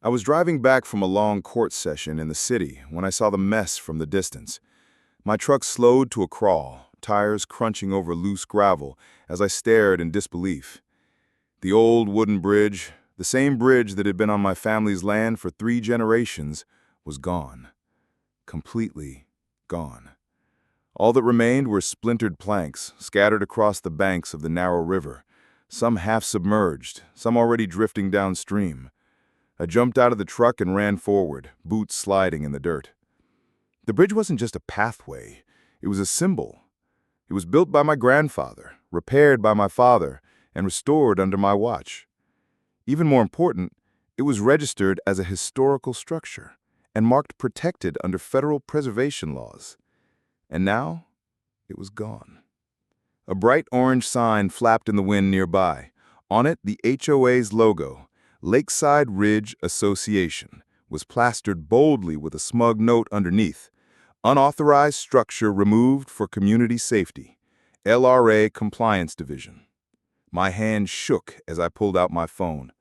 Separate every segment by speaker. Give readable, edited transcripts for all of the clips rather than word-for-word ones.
Speaker 1: I was driving back from a long court session in the city when I saw the mess from the distance. My truck slowed to a crawl, tires crunching over loose gravel as I stared in disbelief. The old wooden bridge, the same bridge that had been on my family's land for 3 generations, was gone. Completely gone. All that remained were splintered planks scattered across the banks of the narrow river, some half submerged, some already drifting downstream. I jumped out of the truck and ran forward, boots sliding in the dirt. The bridge wasn't just a pathway, it was a symbol. It was built by my grandfather, repaired by my father, and restored under my watch. Even more important, it was registered as a historical structure and marked protected under federal preservation laws. And now, it was gone. A bright orange sign flapped in the wind nearby. On it, the HOA's logo, Lakeside Ridge Association, was plastered boldly with a smug note underneath. Unauthorized structure removed for community safety. LRA Compliance Division. My hand shook as I pulled out my phone.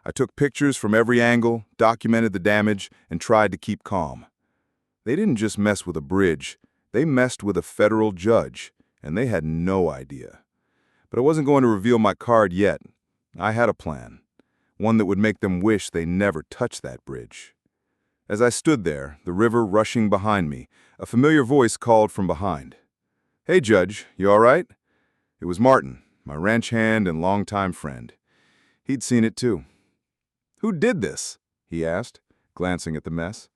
Speaker 1: I took pictures from every angle, documented the damage, and tried to keep calm. They didn't just mess with a bridge, they messed with a federal judge, and they had no idea. But I wasn't going to reveal my card yet. I had a plan. One that would make them wish they never touched that bridge. As I stood there, the river rushing behind me, a familiar voice called from behind. "Hey, Judge, you all right?" It was Martin, my ranch hand and longtime friend. He'd seen it too. "Who did this?" he asked, glancing at the mess.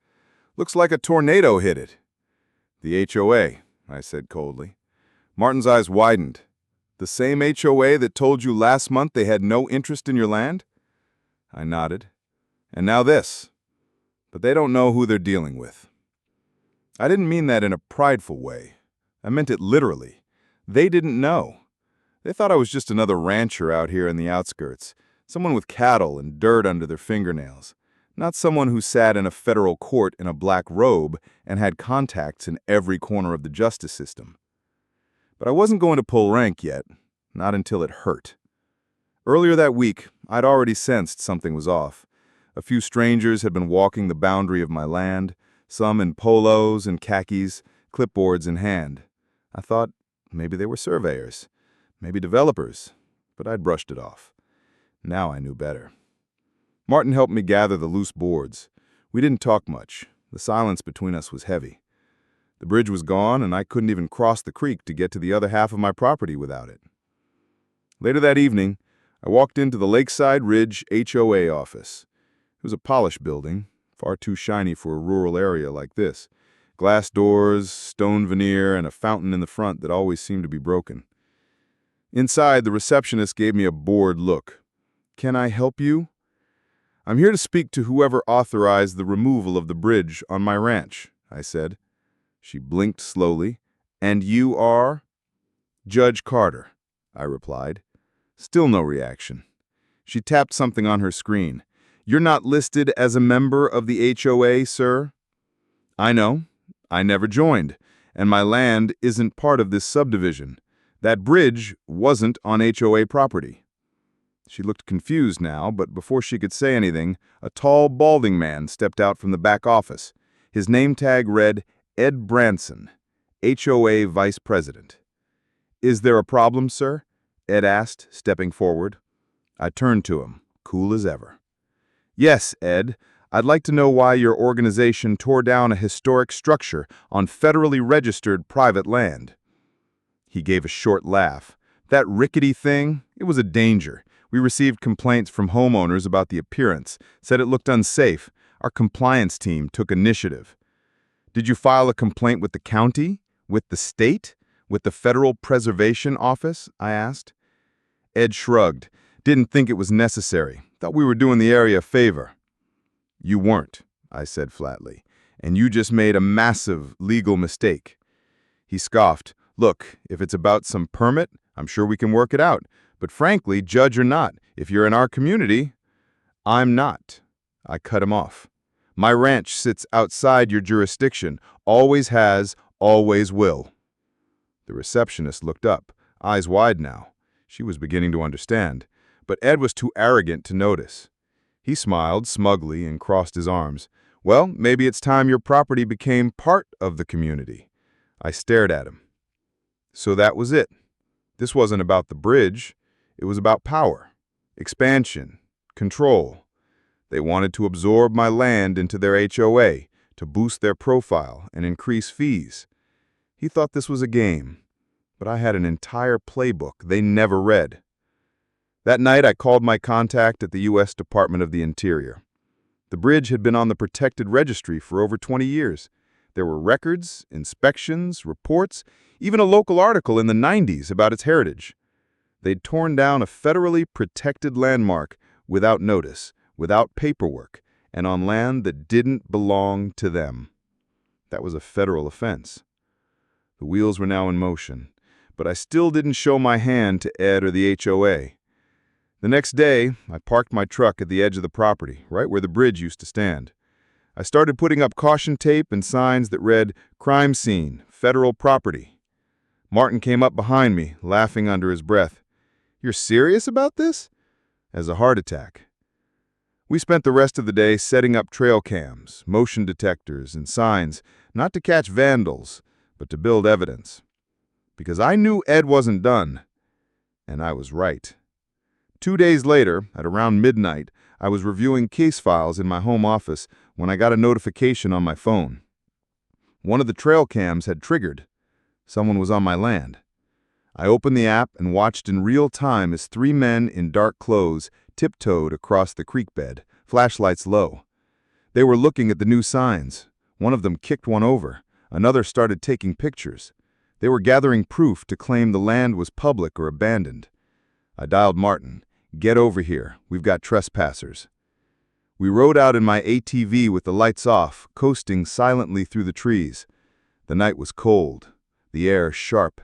Speaker 1: "Looks like a tornado hit it." "The HOA," I said coldly. Martin's eyes widened. "The same HOA that told you last month they had no interest in your land?" I nodded. "And now this. But they don't know who they're dealing with." I didn't mean that in a prideful way. I meant it literally. They didn't know. They thought I was just another rancher out here in the outskirts, someone with cattle and dirt under their fingernails, not someone who sat in a federal court in a black robe and had contacts in every corner of the justice system. But I wasn't going to pull rank yet, not until it hurt. Earlier that week, I'd already sensed something was off. A few strangers had been walking the boundary of my land, some in polos and khakis, clipboards in hand. I thought maybe they were surveyors, maybe developers, but I'd brushed it off. Now I knew better. Martin helped me gather the loose boards. We didn't talk much. The silence between us was heavy. The bridge was gone, and I couldn't even cross the creek to get to the other half of my property without it. Later that evening, I walked into the Lakeside Ridge HOA office. It was a polished building, far too shiny for a rural area like this. Glass doors, stone veneer, and a fountain in the front that always seemed to be broken. Inside, the receptionist gave me a bored look. "Can I help you?" "I'm here to speak to whoever authorized the removal of the bridge on my ranch," I said. She blinked slowly. "And you are?" "Judge Carter," I replied. Still no reaction. She tapped something on her screen. "You're not listed as a member of the HOA, sir?" "I know. I never joined, and my land isn't part of this subdivision. That bridge wasn't on HOA property." She looked confused now, but before she could say anything, a tall, balding man stepped out from the back office. His name tag read Ed Branson, HOA Vice President. "Is there a problem, sir?" Ed asked, stepping forward. I turned to him, cool as ever. "Yes, Ed. I'd like to know why your organization tore down a historic structure on federally registered private land." He gave a short laugh. "That rickety thing? It was a danger. We received complaints from homeowners about the appearance, said it looked unsafe. Our compliance team took initiative." "Did you file a complaint with the county? With the state? With the Federal Preservation Office?" I asked. Ed shrugged. "Didn't think it was necessary. Thought we were doing the area a favor." "You weren't," I said flatly, "and you just made a massive legal mistake." He scoffed. "Look, if it's about some permit, I'm sure we can work it out. But frankly, judge or not, if you're in our community—" "I'm not." I cut him off. "My ranch sits outside your jurisdiction, always has, always will." The receptionist looked up, eyes wide now. She was beginning to understand, but Ed was too arrogant to notice. He smiled smugly and crossed his arms. Well, maybe it's time your property became part of the community. I stared at him. So that was it. This wasn't about the bridge. It was about power, expansion, control. They wanted to absorb my land into their HOA to boost their profile and increase fees. He thought this was a game, but I had an entire playbook they never read. That night, I called my contact at the U.S. Department of the Interior. The bridge had been on the protected registry for over 20 years. There were records, inspections, reports, even a local article in the 90s about its heritage. They'd torn down a federally protected landmark without notice, without paperwork, and on land that didn't belong to them. That was a federal offense. The wheels were now in motion, but I still didn't show my hand to Ed or the HOA. The next day, I parked my truck at the edge of the property, right where the bridge used to stand. I started putting up caution tape and signs that read, "Crime scene, federal property." Martin came up behind me, laughing under his breath. "You're serious about this?" As a heart attack. We spent the rest of the day setting up trail cams, motion detectors, and signs, not to catch vandals, but to build evidence. Because I knew Ed wasn't done, and I was right. 2 days later, at around midnight, I was reviewing case files in my home office when I got a notification on my phone. One of the trail cams had triggered. Someone was on my land. I opened the app and watched in real time as 3 men in dark clothes tiptoed across the creek bed, flashlights low. They were looking at the new signs. One of them kicked one over. Another started taking pictures. They were gathering proof to claim the land was public or abandoned. I dialed Martin. "Get over here. We've got trespassers." We rode out in my ATV with the lights off, coasting silently through the trees. The night was cold, the air sharp,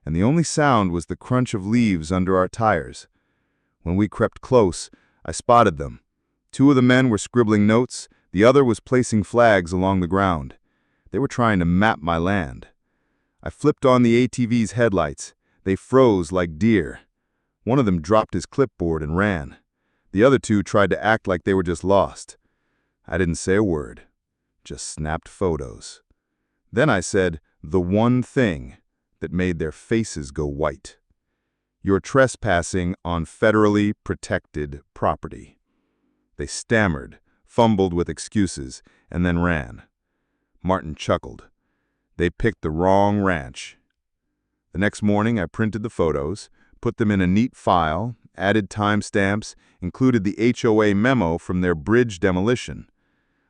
Speaker 1: and the only sound was the crunch of leaves under our tires. When we crept close, I spotted them. 2 of the men were scribbling notes, the other was placing flags along the ground. They were trying to map my land. I flipped on the ATV's headlights. They froze like deer. One of them dropped his clipboard and ran. The other 2 tried to act like they were just lost. I didn't say a word, just snapped photos. Then I said the one thing that made their faces go white. "You're trespassing on federally protected property." They stammered, fumbled with excuses, and then ran. Martin chuckled. They picked the wrong ranch. The next morning, I printed the photos, put them in a neat file, added timestamps, included the HOA memo from their bridge demolition.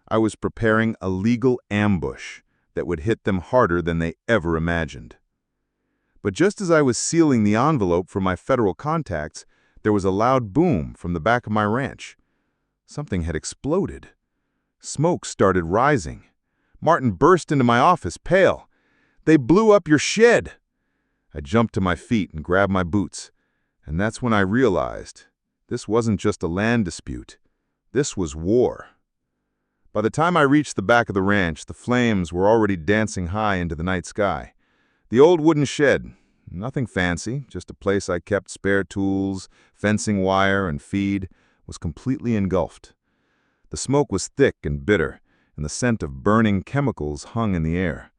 Speaker 1: I was preparing a legal ambush that would hit them harder than they ever imagined. But just as I was sealing the envelope for my federal contacts, there was a loud boom from the back of my ranch. Something had exploded. Smoke started rising. Martin burst into my office, pale. "They blew up your shed!" I jumped to my feet and grabbed my boots. And that's when I realized this wasn't just a land dispute. This was war. By the time I reached the back of the ranch, the flames were already dancing high into the night sky. The old wooden shed, nothing fancy, just a place I kept spare tools, fencing wire, and feed, was completely engulfed. The smoke was thick and bitter, and the scent of burning chemicals hung in the air.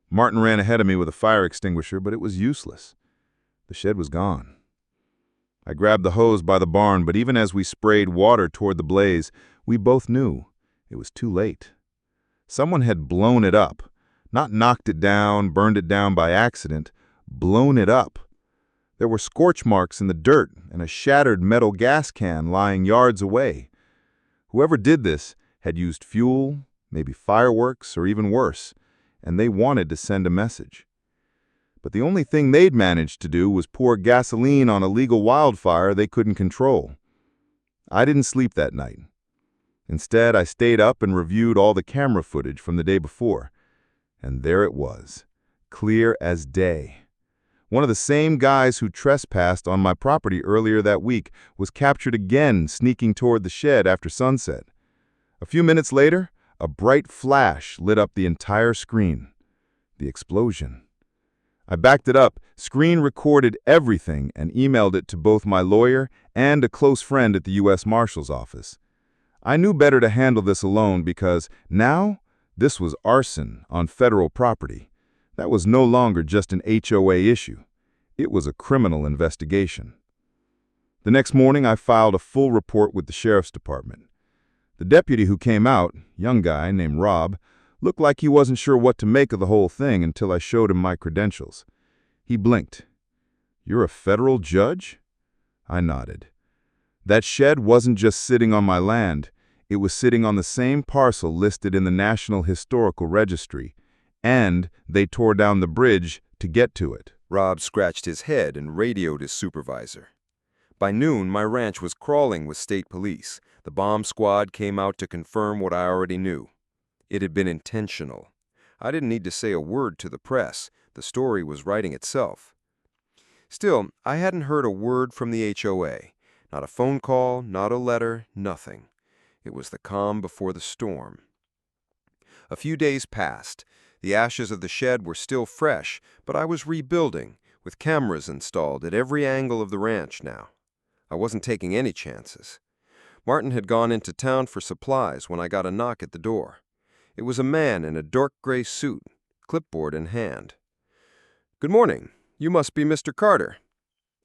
Speaker 1: Martin ran ahead of me with a fire extinguisher, but it was useless. The shed was gone. I grabbed the hose by the barn, but even as we sprayed water toward the blaze, we both knew it was too late. Someone had blown it up, not knocked it down, burned it down by accident, blown it up. There were scorch marks in the dirt and a shattered metal gas can lying yards away. Whoever did this had used fuel, maybe fireworks, or even worse, and they wanted to send a message. But the only thing they'd managed to do was pour gasoline on a legal wildfire they couldn't control. I didn't sleep that night. Instead, I stayed up and reviewed all the camera footage from the day before. And there it was, clear as day. One of the same guys who trespassed on my property earlier that week was captured again sneaking toward the shed after sunset. A few minutes later, a bright flash lit up the entire screen. The explosion. I backed it up, screen recorded everything, and emailed it to both my lawyer and a close friend at the U.S. Marshal's office. I knew better to handle this alone because now this was arson on federal property. That was no longer just an HOA issue. It was a criminal investigation. The next morning, I filed a full report with the sheriff's department. The deputy who came out, young guy named Rob, looked like he wasn't sure what to make of the whole thing until I showed him my credentials. He blinked. "You're a federal judge?" I nodded. That shed wasn't just sitting on my land. It was sitting on the same parcel listed in the National Historical Registry, and they tore down the bridge to get to it.
Speaker 2: Rob scratched his head and radioed his supervisor. By noon, my ranch was crawling with state police. The bomb squad came out to confirm what I already knew. It had been intentional. I didn't need to say a word to the press. The story was writing itself. Still, I hadn't heard a word from the HOA. Not a phone call, not a letter, nothing. It was the calm before the storm. A few days passed. The ashes of the shed were still fresh, but I was rebuilding, with cameras installed at every angle of the ranch now. I wasn't taking any chances. Martin had gone into town for supplies when I got a knock at the door. It was a man in a dark gray suit, clipboard in hand. "Good morning. You must be Mr. Carter."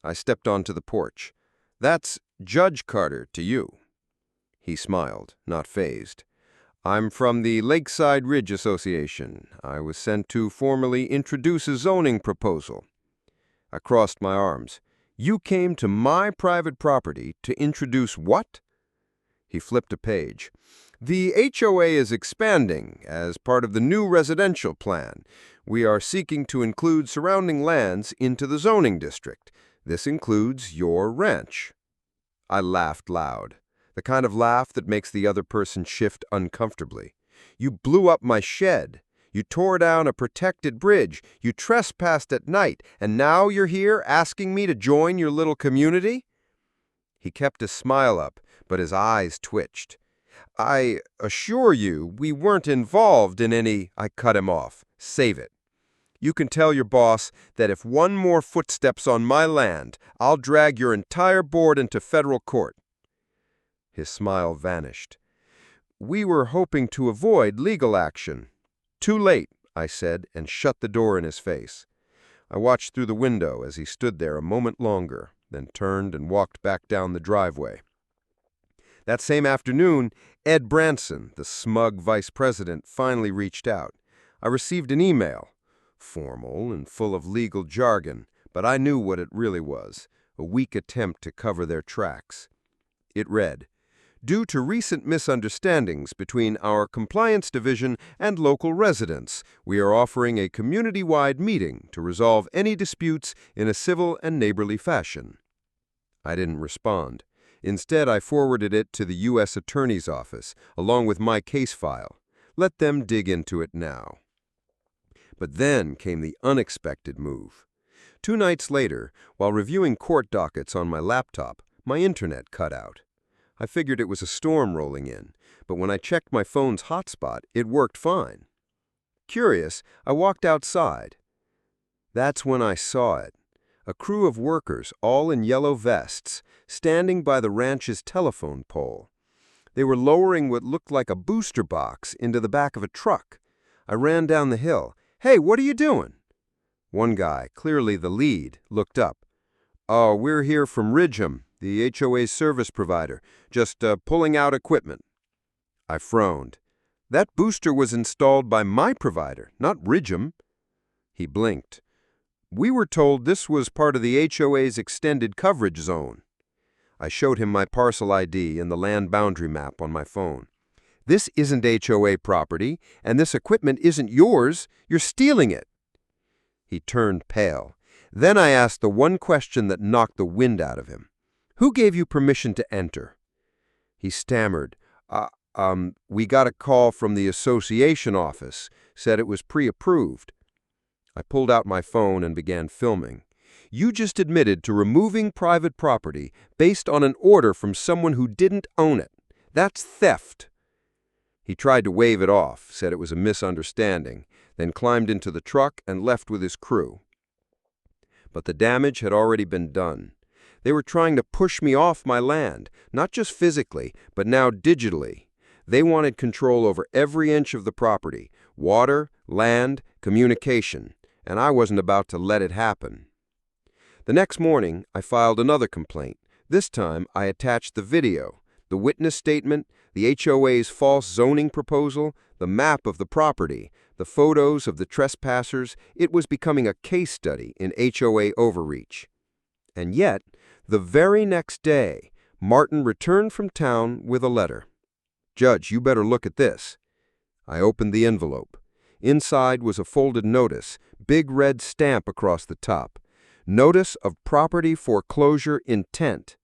Speaker 2: I stepped onto the porch. "That's Judge Carter to you." He smiled, not fazed. "I'm from the Lakeside Ridge Association. I was sent to formally introduce a zoning proposal." I crossed my arms. "You came to my private property to introduce what?" He flipped a page. "The HOA is expanding as part of the new residential plan. We are seeking to include surrounding lands into the zoning district. This includes your ranch." I laughed loud, the kind of laugh that makes the other person shift uncomfortably. "You blew up my shed. You tore down a protected bridge. You trespassed at night. And now you're here asking me to join your little community?" He kept his smile up, but his eyes twitched. "I assure you we weren't involved in any—" I cut him off. "Save it. You can tell your boss that if one more footsteps on my land, I'll drag your entire board into federal court." His smile vanished. "We were hoping to avoid legal action." "Too late," I said, and shut the door in his face. I watched through the window as he stood there a moment longer, then turned and walked back down the driveway. That same afternoon, Ed Branson, the smug vice president, finally reached out. I received an email, formal and full of legal jargon, but I knew what it really was, a weak attempt to cover their tracks. It read, "Due to recent misunderstandings between our compliance division and local residents, we are offering a community-wide meeting to resolve any disputes in a civil and neighborly fashion." I didn't respond. Instead, I forwarded it to the U.S. Attorney's Office, along with my case file. Let them dig into it now. But then came the unexpected move. 2 nights later, while reviewing court dockets on my laptop, my internet cut out. I figured it was a storm rolling in, but when I checked my phone's hotspot, it worked fine. Curious, I walked outside. That's when I saw it. A crew of workers, all in yellow vests, standing by the ranch's telephone pole. They were lowering what looked like a booster box into the back of a truck. I ran down the hill. "Hey, what are you doing?" One guy, clearly the lead, looked up. "Oh, we're here from Ridgeham, the HOA's service provider, just pulling out equipment." I frowned. "That booster was installed by my provider, not Ridgeham." He blinked. "We were told this was part of the HOA's extended coverage zone." I showed him my parcel ID and the land boundary map on my phone. "This isn't HOA property, and this equipment isn't yours. You're stealing it." He turned pale. Then I asked the one question that knocked the wind out of him. "Who gave you permission to enter?" He stammered. We got a call from the association office. Said it was pre-approved." I pulled out my phone and began filming. "You just admitted to removing private property based on an order from someone who didn't own it. That's theft." He tried to wave it off, said it was a misunderstanding, then climbed into the truck and left with his crew. But the damage had already been done. They were trying to push me off my land, not just physically, but now digitally. They wanted control over every inch of the property, water, land, communication, and I wasn't about to let it happen. The next morning, I filed another complaint. This time, I attached the video, the witness statement, the HOA's false zoning proposal, the map of the property, the photos of the trespassers. It was becoming a case study in HOA overreach. And yet, the very next day, Martin returned from town with a letter. "Judge, you better look at this." I opened the envelope. Inside was a folded notice, big red stamp across the top. Notice of property foreclosure intent.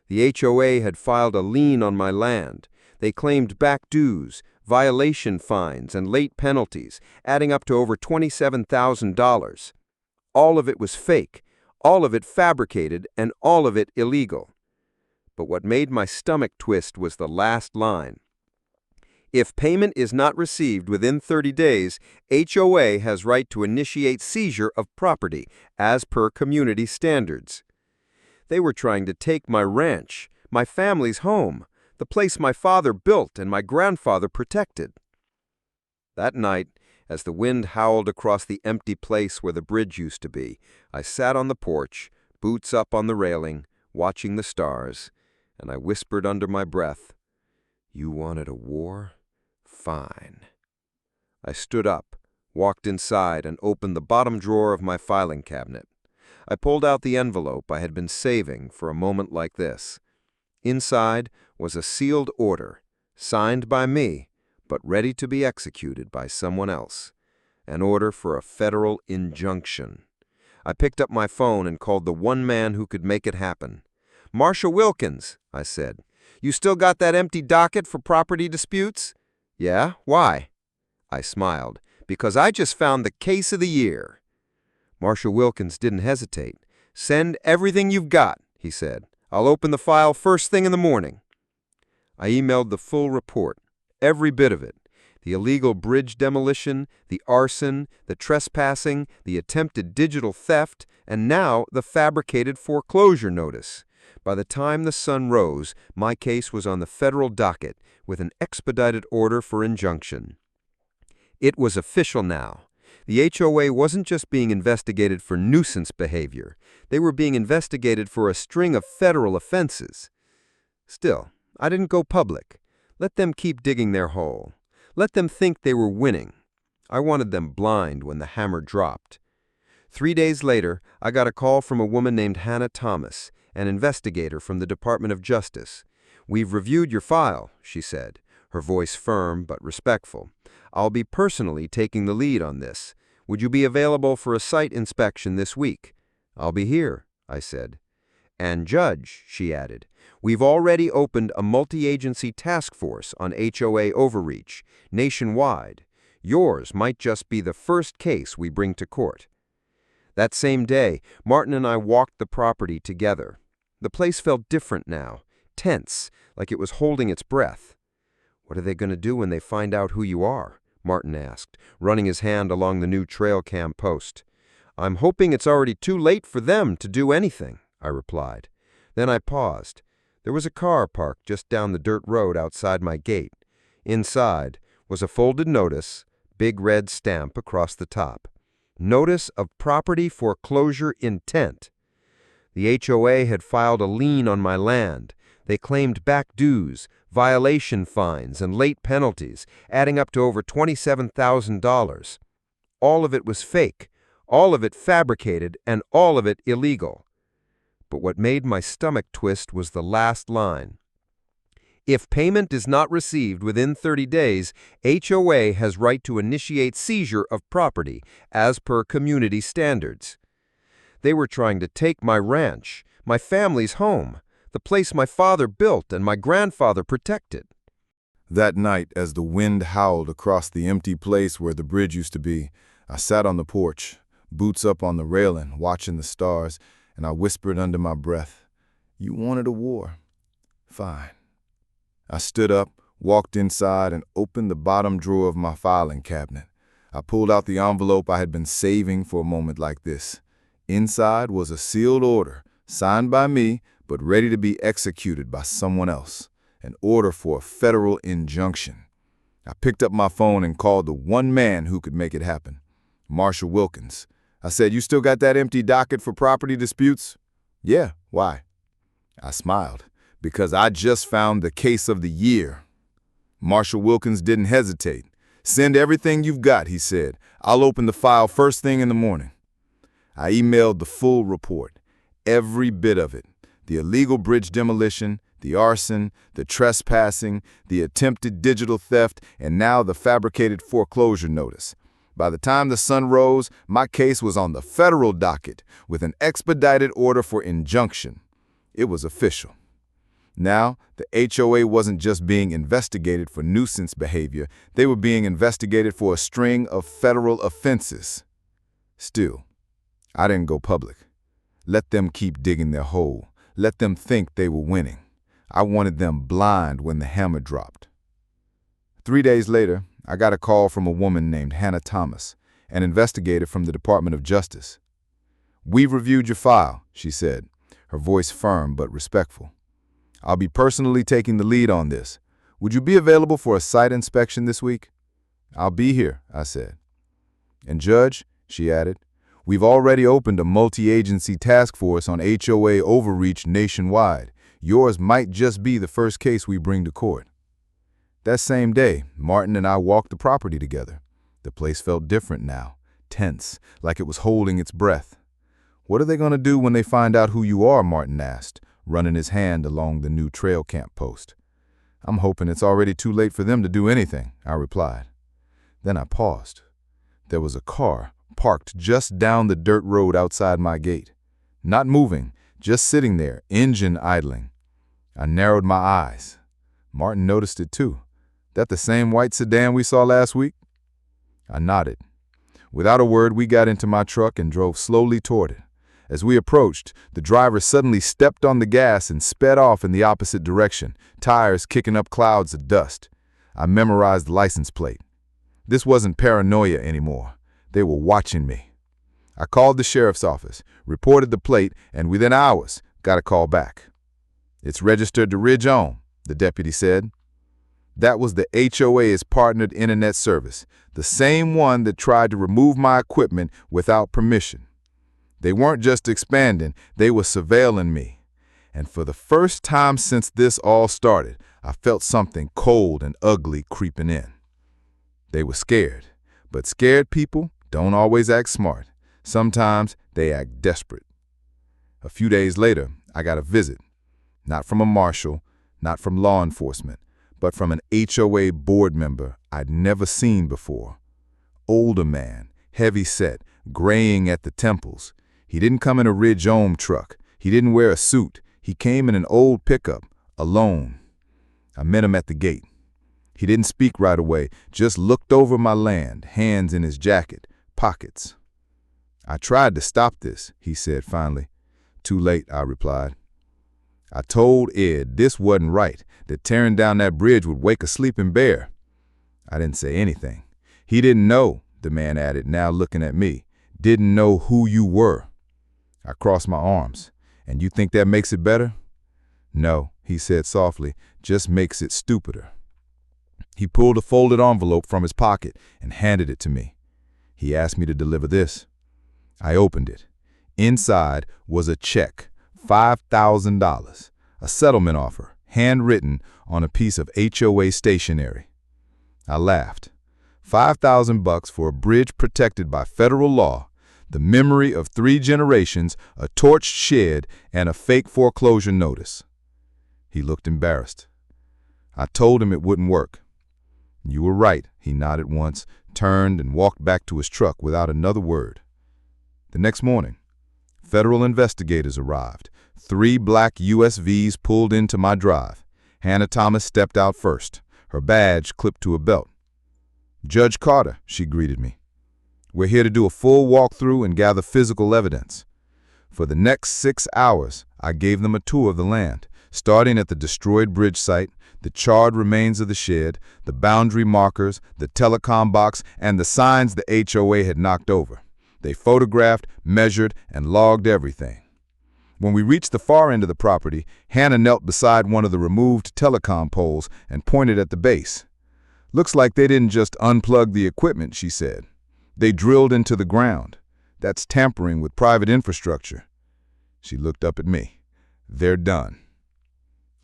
Speaker 2: The HOA had filed a lien on my land. They claimed back dues, violation fines, and late penalties, adding up to over $27,000. All of it was fake, all of it fabricated, and all of it illegal. But what made my stomach twist was the last line. If payment is not received within 30 days, HOA has right to initiate seizure of property as per community standards. They were trying to take my ranch, my family's home, the place my father built and my grandfather protected. That night, as the wind howled across the empty place where the bridge used to be, I sat on the porch, boots up on the railing, watching the stars, and I whispered under my breath, "You wanted a war? Fine." I stood up, walked inside, and opened the bottom drawer of my filing cabinet. I pulled out the envelope I had been saving for a moment like this. Inside was a sealed order, signed by me, but ready to be executed by someone else. An order for a federal injunction. I picked up my phone and called the one man who could make it happen. "Marshall Wilkins," I said. "You still got that empty docket for property disputes?" "Yeah, why?" I smiled. "Because I just found the case of the year." Marshall Wilkins didn't hesitate. "Send everything you've got," he said. "I'll open the file first thing in the morning." I emailed the full report, every bit of it. The illegal bridge demolition, the arson, the trespassing, the attempted digital theft, and now the fabricated foreclosure notice. By the time the sun rose, my case was on the federal docket with an expedited order for injunction. It was official now. The HOA wasn't just being investigated for nuisance behavior. They were being investigated for a string of federal offenses. Still, I didn't go public. Let them keep digging their hole. Let them think they were winning. I wanted them blind when the hammer dropped. 3 days later, I got a call from a woman named Hannah Thomas, an investigator from the Department of Justice. "We've reviewed your file," she said, her voice firm but respectful. "I'll be personally taking the lead on this. Would you be available for a site inspection this week?" "I'll be here," I said. "And Judge," she added, "we've already opened a multi-agency task force on HOA overreach, nationwide. Yours might just be the first case we bring to court." That same day, Martin and I walked the property together. The place felt different now, tense, like it was holding its breath. "What are they going to do when they find out who you are?" Martin asked, running his hand along the new trail cam post. "I'm hoping it's already too late for them to do anything," I replied. Then I paused. There was a car parked just down the dirt road outside my gate. Inside was a folded notice, big red stamp across the top. Notice of property foreclosure intent. The HOA had filed a lien on my land. They claimed back dues, violation fines, and late penalties, adding up to over $27,000. All of it was fake, all of it fabricated, and all of it illegal. But what made my stomach twist was the last line. If payment is not received within 30 days, HOA has right to initiate seizure of property as per community standards. They were trying to take my ranch, my family's home, the place my father built and my grandfather protected.
Speaker 1: That night, as the wind howled across the empty place where the bridge used to be, I sat on the porch, boots up on the railing, watching the stars, and I whispered under my breath, "You wanted a war? Fine." I stood up, walked inside, and opened the bottom drawer of my filing cabinet. I pulled out the envelope I had been saving for a moment like this. Inside was a sealed order, signed by me, but ready to be executed by someone else. An order for a federal injunction. I picked up my phone and called the one man who could make it happen, Marshall Wilkins. I said, "You still got that empty docket for property disputes?" "Yeah, why?" I smiled, because I just found the case of the year. Marshall Wilkins didn't hesitate. "Send everything you've got," he said. "I'll open the file first thing in the morning." I emailed the full report, every bit of it. The illegal bridge demolition, the arson, the trespassing, the attempted digital theft, and now the fabricated foreclosure notice. By the time the sun rose, my case was on the federal docket with an expedited order for injunction. It was official. Now, the HOA wasn't just being investigated for nuisance behavior, they were being investigated for a string of federal offenses. Still, I didn't go public. Let them keep digging their hole. Let them think they were winning. I wanted them blind when the hammer dropped. 3 days later, I got a call from a woman named Hannah Thomas, an investigator from the Department of Justice. "We've reviewed your file," she said, her voice firm but respectful. "I'll be personally taking the lead on this. Would you be available for a site inspection this week?" "I'll be here," I said. "And Judge," she added, "we've already opened a multi-agency task force on HOA overreach nationwide. Yours might just be the first case we bring to court." That same day, Martin and I walked the property together. The place felt different now, tense, like it was holding its breath. "What are they going to do when they find out who you are?" Martin asked, running his hand along the new trail camp post. "I'm hoping it's already too late for them to do anything," I replied. Then I paused. There was a car parked just down the dirt road outside my gate. Not moving, just sitting there, engine idling. I narrowed my eyes. Martin noticed it too. "That the same white sedan we saw last week?" I nodded. Without a word, we got into my truck and drove slowly toward it. As we approached, the driver suddenly stepped on the gas and sped off in the opposite direction, tires kicking up clouds of dust. I memorized the license plate. This wasn't paranoia anymore. They were watching me. I called the sheriff's office, reported the plate, and within hours, got a call back. "It's registered to Ridge Home," the deputy said. That was the HOA's partnered internet service, the same one that tried to remove my equipment without permission. They weren't just expanding, they were surveilling me. And for the first time since this all started, I felt something cold and ugly creeping in. They were scared, but scared people don't always act smart. Sometimes they act desperate. A few days later, I got a visit. Not from a marshal, not from law enforcement, but from an HOA board member I'd never seen before. Older man, heavy set, graying at the temples. He didn't come in a Ridge Home truck. He didn't wear a suit. He came in an old pickup, alone. I met him at the gate. He didn't speak right away, just looked over my land, hands in his jacket, pockets. "I tried to stop this," he said finally. "Too late," I replied. "I told Ed this wasn't right, that tearing down that bridge would wake a sleeping bear." I didn't say anything. "He didn't know," the man added, now looking at me. "Didn't know who you were." I crossed my arms. "And you think that makes it better?" "No," he said softly, "just makes it stupider." He pulled a folded envelope from his pocket and handed it to me. He asked me to deliver this. I opened it. Inside was a check, $5,000, a settlement offer, handwritten on a piece of HOA stationery. I laughed. $5,000 for a bridge protected by federal law, the memory of 3 generations, a torched shed, and a fake foreclosure notice. He looked embarrassed. I told him it wouldn't work. "You were right," he nodded once, turned and walked back to his truck without another word. The next morning, federal investigators arrived. 3 black USVs pulled into my drive. Hannah Thomas stepped out first, her badge clipped to a belt. "Judge Carter," she greeted me. "We're here to do a full walkthrough and gather physical evidence." For the next 6 hours, I gave them a tour of the land, starting at the destroyed bridge site, the charred remains of the shed, the boundary markers, the telecom box, and the signs the HOA had knocked over. They photographed, measured, and logged everything. When we reached the far end of the property, Hannah knelt beside one of the removed telecom poles and pointed at the base. "Looks like they didn't just unplug the equipment," she said. "They drilled into the ground. That's tampering with private infrastructure." She looked up at me. "They're done."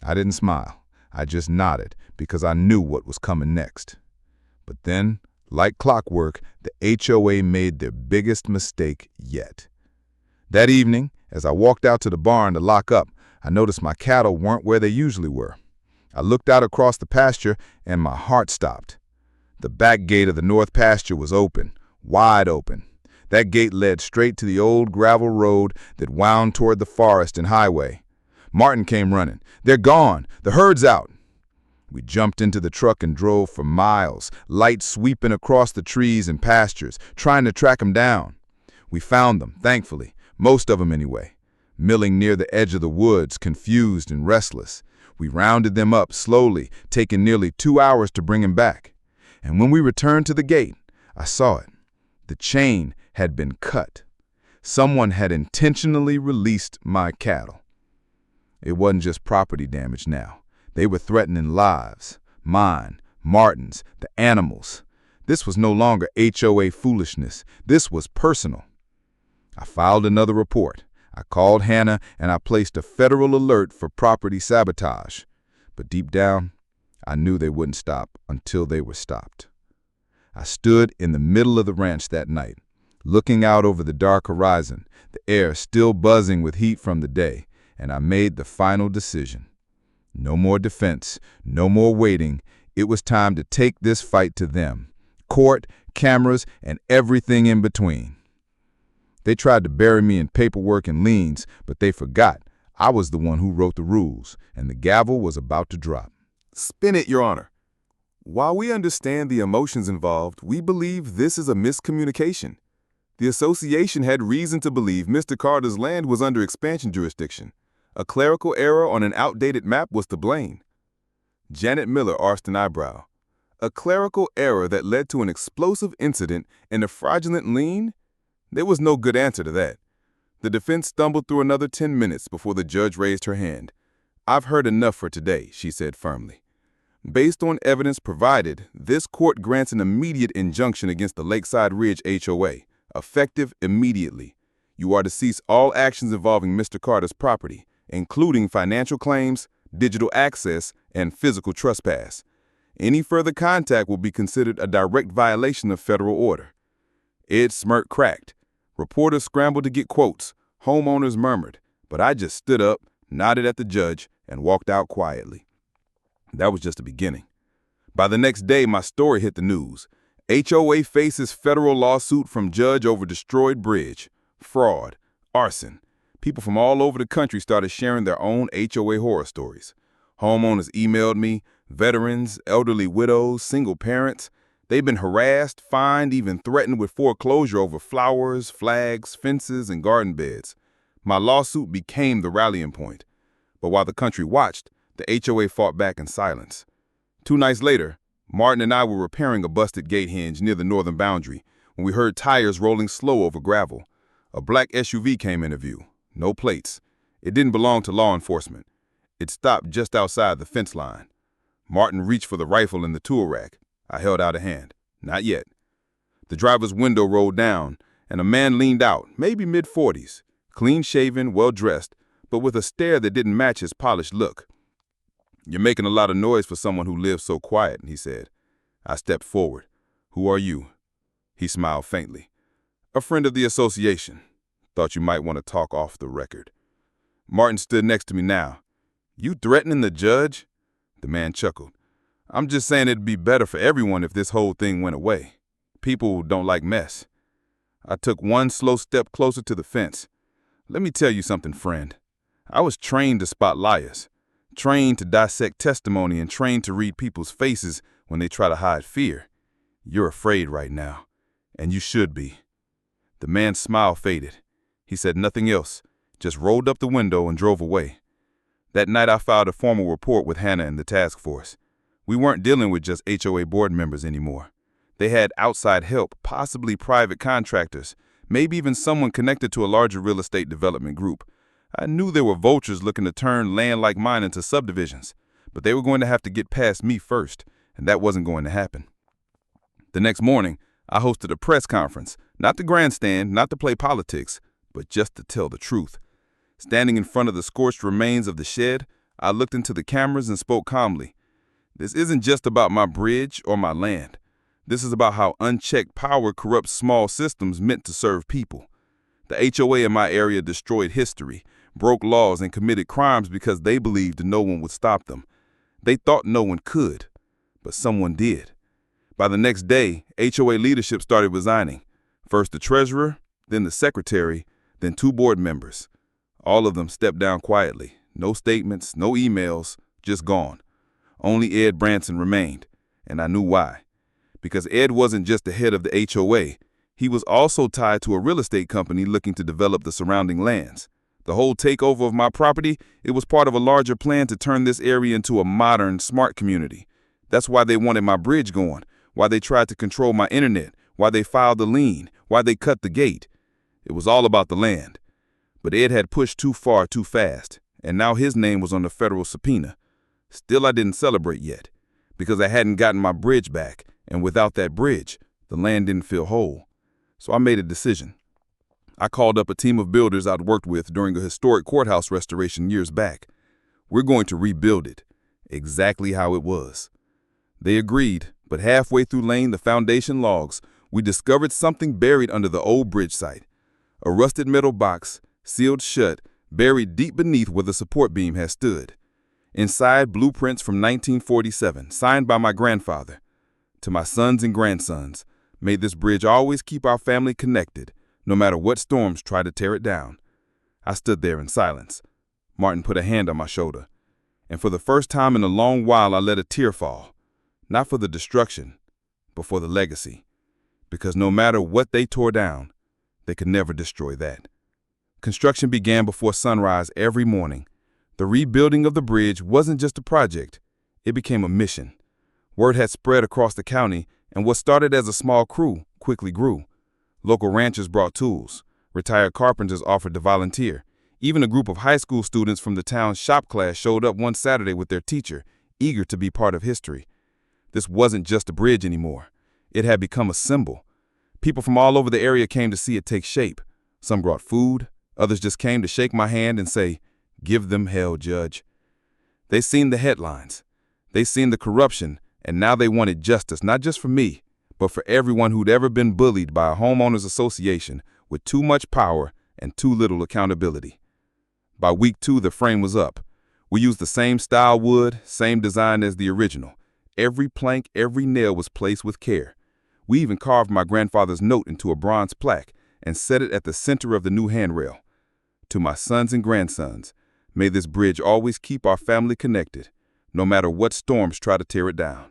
Speaker 1: I didn't smile. I just nodded because I knew what was coming next. But then, like clockwork, the HOA made their biggest mistake yet. That evening, as I walked out to the barn to lock up, I noticed my cattle weren't where they usually were. I looked out across the pasture and my heart stopped. The back gate of the north pasture was open, wide open. That gate led straight to the old gravel road that wound toward the forest and highway. Martin came running. "They're gone! The herd's out!" We jumped into the truck and drove for miles, light sweeping across the trees and pastures, trying to track them down. We found them, thankfully, most of them anyway, milling near the edge of the woods, confused and restless. We rounded them up slowly, taking nearly 2 hours to bring them back. And when we returned to the gate, I saw it. The chain had been cut. Someone had intentionally released my cattle. It wasn't just property damage now. They were threatening lives, mine, Martin's, the animals. This was no longer HOA foolishness. This was personal. I filed another report. I called Hannah and I placed a federal alert for property sabotage. But deep down, I knew they wouldn't stop until they were stopped. I stood in the middle of the ranch that night, looking out over the dark horizon, the air still buzzing with heat from the day, and I made the final decision. No more defense, no more waiting. It was time to take this fight to them. Court, cameras, and everything in between. They tried to bury me in paperwork and liens, but they forgot I was the one who wrote the rules, and the gavel was about to drop.
Speaker 3: Spin it, Your Honor. While we understand the emotions involved, we believe this is a miscommunication. The association had reason to believe Mr. Carter's land was under expansion jurisdiction. A clerical error on an outdated map was to blame. Janet Miller arched an eyebrow. A clerical error that led to an explosive incident and a fraudulent lien? There was no good answer to that. The defense stumbled through another 10 minutes before the judge raised her hand. "I've heard enough for today," she said firmly. "Based on evidence provided, this court grants an immediate injunction against the Lakeside Ridge HOA, effective immediately. You are to cease all actions involving Mr. Carter's property, including financial claims, digital access, and physical trespass. Any further contact will be considered a direct violation of federal order." Ed's smirk cracked. Reporters scrambled to get quotes. Homeowners murmured. But I just stood up, nodded at the judge, and walked out quietly. That was just the beginning. By the next day, my story hit the news. HOA faces federal lawsuit from judge over destroyed bridge, fraud, arson. People from all over the country started sharing their own HOA horror stories. Homeowners emailed me, veterans, elderly widows, single parents. They've been harassed, fined, even threatened with foreclosure over flowers, flags, fences, and garden beds. My lawsuit became the rallying point. But while the country watched, the HOA fought back in silence. 2 nights later, Martin and I were repairing a busted gate hinge near the northern boundary when we heard tires rolling slow over gravel. A black SUV came into view. No plates. It didn't belong to law enforcement. It stopped just outside the fence line. Martin reached for the rifle in the tool rack. I held out a hand. Not yet. The driver's window rolled down, and a man leaned out, maybe mid-40s, clean-shaven, well-dressed, but with a stare that didn't match his polished look. "You're making a lot of noise for someone who lives so quiet," he said. I stepped forward. "Who are you?" He smiled faintly. "A friend of the association. Thought you might want to talk off the record." Martin stood next to me now. "You threatening the judge?" The man chuckled. "I'm just saying it'd be better for everyone if this whole thing went away. People don't like mess." I took one slow step closer to the fence. "Let me tell you something, friend. I was trained to spot liars, trained to dissect testimony, and trained to read people's faces when they try to hide fear. You're afraid right now, and you should be." The man's smile faded. He said nothing else, just rolled up the window and drove away. That night I filed a formal report with Hannah and the task force. We weren't dealing with just HOA board members anymore. They had outside help, possibly private contractors, maybe even someone connected to a larger real estate development group. I knew there were vultures looking to turn land like mine into subdivisions, but they were going to have to get past me first, and that wasn't going to happen. The next morning, I hosted a press conference, not to grandstand, not to play politics, but just to tell the truth. Standing in front of the scorched remains of the shed, I looked into the cameras and spoke calmly. This isn't just about my bridge or my land. This is about how unchecked power corrupts small systems meant to serve people. The HOA in my area destroyed history, broke laws, and committed crimes because they believed no one would stop them. They thought no one could, but someone did. By the next day, HOA leadership started resigning. First the treasurer, then the secretary, then 2 board members. All of them stepped down quietly. No statements, no emails, just gone. Only Ed Branson remained, and I knew why. Because Ed wasn't just the head of the HOA, he was also tied to a real estate company looking to develop the surrounding lands. The whole takeover of my property, it was part of a larger plan to turn this area into a modern, smart community. That's why they wanted my bridge going, why they tried to control my internet, why they filed the lien, why they cut the gate. It was all about the land. But Ed had pushed too far too fast, and now his name was on the federal subpoena. Still, I didn't celebrate yet, because I hadn't gotten my bridge back, and without that bridge, the land didn't feel whole. So I made a decision. I called up a team of builders I'd worked with during a historic courthouse restoration years back. We're going to rebuild it, exactly how it was. They agreed, but halfway through laying the foundation logs, we discovered something buried under the old bridge site. A rusted metal box, sealed shut, buried deep beneath where the support beam had stood. Inside, blueprints from 1947, signed by my grandfather. To my sons and grandsons, may this bridge always keep our family connected, no matter what storms try to tear it down. I stood there in silence. Martin put a hand on my shoulder. And for the first time in a long while, I let a tear fall. Not for the destruction, but for the legacy. Because no matter what they tore down, they could never destroy that. Construction began before sunrise every morning. The rebuilding of the bridge wasn't just a project, it became a mission. Word had spread across the county, and what started as a small crew quickly grew. Local ranchers brought tools. Retired carpenters offered to volunteer. Even a group of high school students from the town's shop class showed up one Saturday with their teacher, eager to be part of history. This wasn't just a bridge anymore. It had become a symbol. People from all over the area came to see it take shape. Some brought food. Others just came to shake my hand and say, "Give them hell, Judge." They seen the headlines. They seen the corruption, and now they wanted justice, not just for me, but for everyone who'd ever been bullied by a homeowners association with too much power and too little accountability. By week 2, the frame was up. We used the same style wood, same design as the original. Every plank, every nail was placed with care. We even carved my grandfather's note into a bronze plaque and set it at the center of the new handrail. To my sons and grandsons, may this bridge always keep our family connected, no matter what storms try to tear it down.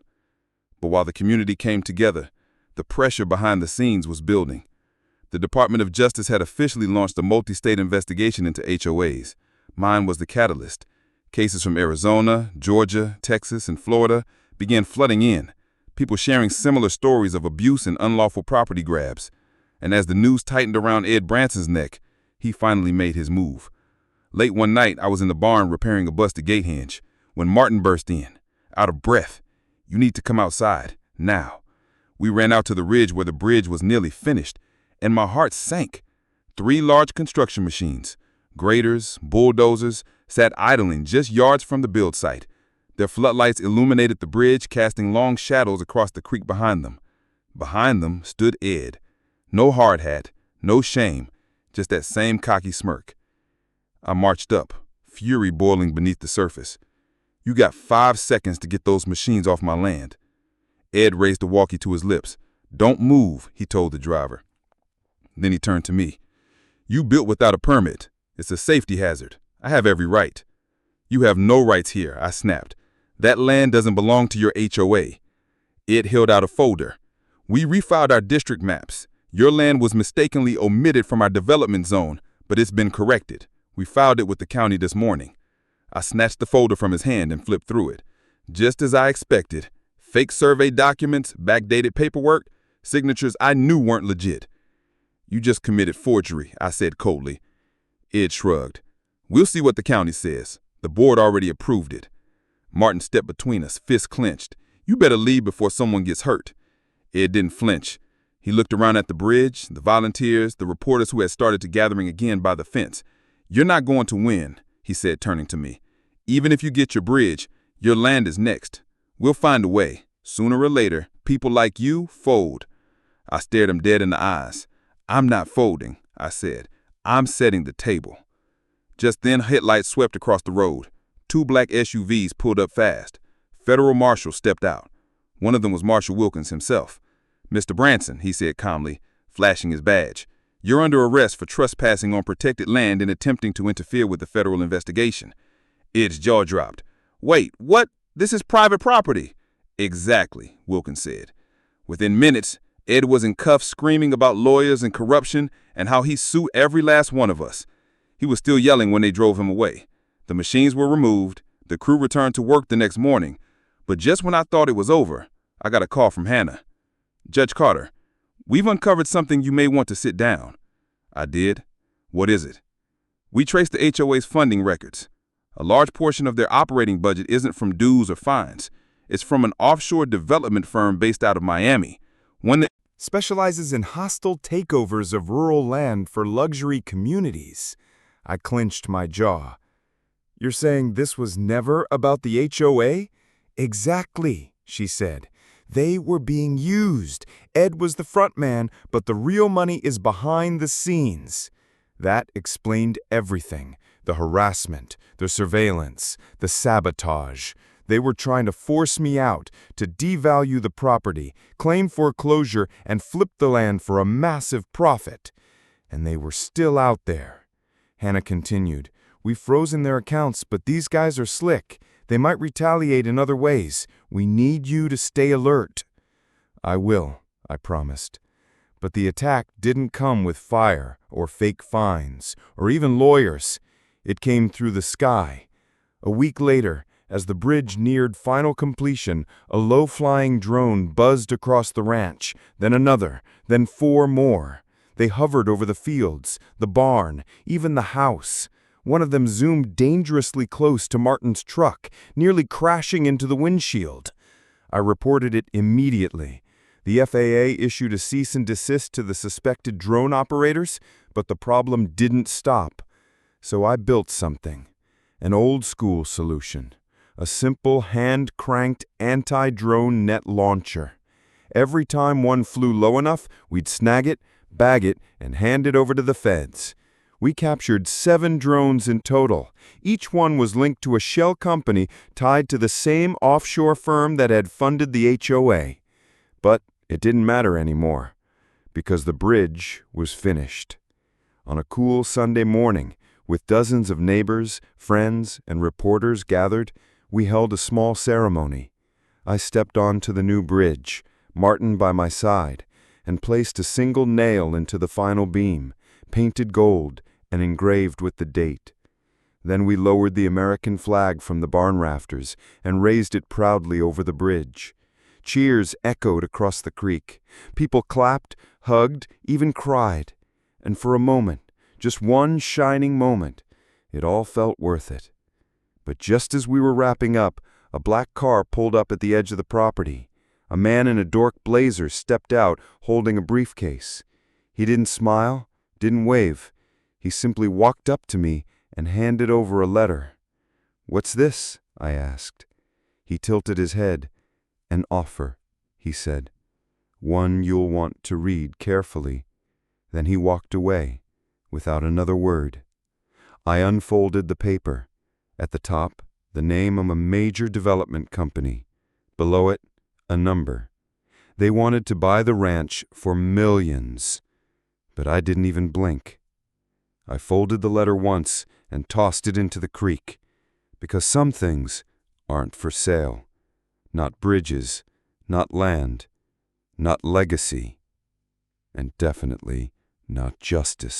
Speaker 3: But while the community came together, the pressure behind the scenes was building. The Department of Justice had officially launched a multi-state investigation into HOAs. Mine was the catalyst. Cases from Arizona, Georgia, Texas, and Florida began flooding in, people sharing similar stories of abuse and unlawful property grabs. And as the news tightened around Ed Branson's neck, he finally made his move. Late one night, I was in the barn repairing a busted gate hinge when Martin burst in, out of breath. "You need to come outside, now." We ran out to the ridge where the bridge was nearly finished, and my heart sank. 3 large construction machines, graders, bulldozers, sat idling just yards from the build site. Their floodlights illuminated the bridge, casting long shadows across the creek behind them. Behind them stood Ed. No hard hat, no shame, just that same cocky smirk. I marched up, fury boiling beneath the surface. "You got 5 seconds to get those machines off my land." Ed raised the walkie to his lips. "Don't move," he told the driver. Then he turned to me. "You built without a permit. It's a safety hazard. I have every right." "You have no rights here," I snapped. "That land doesn't belong to your HOA." Ed held out a folder. "We refiled our district maps. Your land was mistakenly omitted from our development zone, but it's been corrected. We filed it with the county this morning." I snatched the folder from his hand and flipped through it. Just as I expected, fake survey documents, backdated paperwork, signatures I knew weren't legit. "You just committed forgery," I said coldly. Ed shrugged. We'll see what the county says. The board already approved it. Martin stepped between us, fists clenched. You better leave before someone gets hurt. Ed didn't flinch. He looked around at the bridge, the volunteers, the reporters who had started to gathering again by the fence. You're not going to win, he said, turning to me. Even if you get your bridge, your land is next. We'll find a way. Sooner or later, people like you fold. I stared him dead in the eyes. I'm not folding, I said. I'm setting the table. Just then, headlights swept across the road. 2 black SUVs pulled up fast. Federal marshals stepped out. One of them was Marshal Wilkins himself. Mr. Branson, he said calmly, flashing his badge. You're under arrest for trespassing on protected land and attempting to interfere with the federal investigation. Ed's jaw dropped. Wait, what? This is private property. Exactly, Wilkins said. Within minutes, Ed was in cuffs screaming about lawyers and corruption and how he'd sue every last one of us. He was still yelling when they drove him away. The machines were removed. The crew returned to work the next morning. But just when I thought it was over, I got a call from Hannah. Judge Carter, we've uncovered something you may want to sit down. I did. What is it? We traced the HOA's funding records. A large portion of their operating budget isn't from dues or fines. It's from an offshore development firm based out of Miami. One that
Speaker 1: specializes in hostile takeovers of rural land for luxury communities. I clenched my jaw. You're saying this was never about the HOA? Exactly, she said. They were being used. Ed was the front man, but the real money is behind the scenes. That explained everything. The harassment, the surveillance, the sabotage. They were trying to force me out, to devalue the property, claim foreclosure, and flip the land for a massive profit. And they were still out there. Hannah continued, We've frozen their accounts, but these guys are slick. They might retaliate in other ways. We need you to stay alert. I will, I promised. But the attack didn't come with fire or fake fines or even lawyers. It came through the sky. A week later, as the bridge neared final completion, a low-flying drone buzzed across the ranch, then another, then 4 more. They hovered over the fields, the barn, even the house. One of them zoomed dangerously close to Martin's truck, nearly crashing into the windshield. I reported it immediately. The FAA issued a cease and desist to the suspected drone operators, but the problem didn't stop. So I built something, an old-school solution, a simple hand-cranked anti-drone net launcher. Every time one flew low enough, we'd snag it, bag it, and hand it over to the feds. We captured 7 drones in total. Each one was linked to a shell company tied to the same offshore firm that had funded the HOA. But it didn't matter anymore, because the bridge was finished. On a cool Sunday morning, with dozens of neighbors, friends, and reporters gathered, we held a small ceremony. I stepped onto the new bridge, Martin by my side, and placed a single nail into the final beam, painted gold and engraved with the date. Then we lowered the American flag from the barn rafters and raised it proudly over the bridge. Cheers echoed across the creek. People clapped, hugged, even cried. And for a moment, just one shining moment, it all felt worth it. But just as we were wrapping up, a black car pulled up at the edge of the property. A man in a dork blazer stepped out holding a briefcase. He didn't smile, didn't wave. He simply walked up to me and handed over a letter. "What's this?" I asked. He tilted his head. "An offer," he said. "One you'll want to read carefully." Then he walked away, without another word. I unfolded the paper. At the top, the name of a major development company. Below it, a number. They wanted to buy the ranch for millions. But I didn't even blink. I folded the letter once and tossed it into the creek, because some things aren't for sale. Not bridges, not land, not legacy, and definitely not justice.